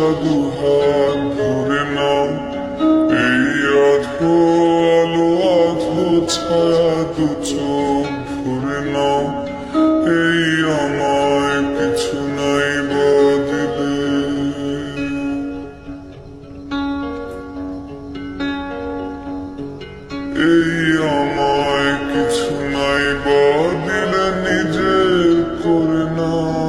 বাসা দুহাত ধরে নাও, এই আধো আলো আধো ছায়া দু চোখ ভরে নাও, এই আমায় কিছু নাই বদলে। এই আমায় কিছু নাই বদলে নিজে করে নাও।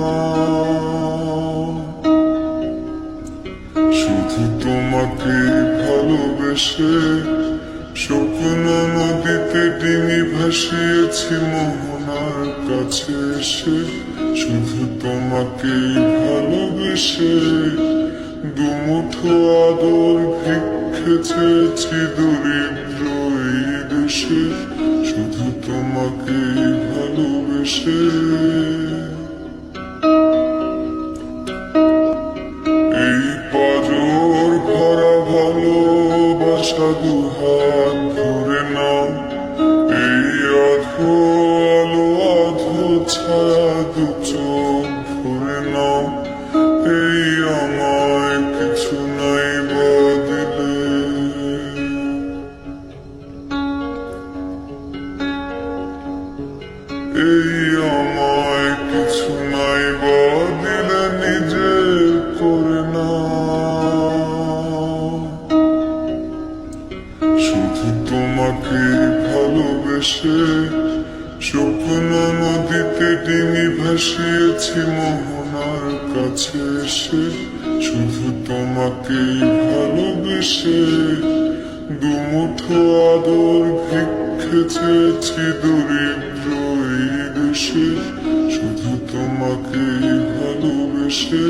শুধু তোমাকে ভালোবেসে স্বপ্ন নদীতে ডিঙি ভাসিয়েছি মোহনার কাছে এসে। শুধু তোমাকে ভালোবেসে দুমুঠো আদর ভিক্ষে চেয়েছি দরিদ্র এই দেশে। শুধু তোমাকে ভালোবেসে এই পাজর ভরা ভালোবাসা দুহাত ধরে নাও, এই আধো আলো আধো ছায়া দু চোখ ভরে নাও, এই আমায় কিছু নাই বদলে। এই আমায় কিছু নাই বদলে নিজে করে নাও। শুধু তোমাকে ভালোবেসে স্বপ্ন নদীতে ডিঙি ভাসিয়েছি মোহনার কাছে এসে। শুধু তোমাকে ভালোবেসে দুমুঠো আদর ভিক্ষে চেয়েছি দরিদ্র এই দেশে। শুধু তোমাকে ভালোবেসে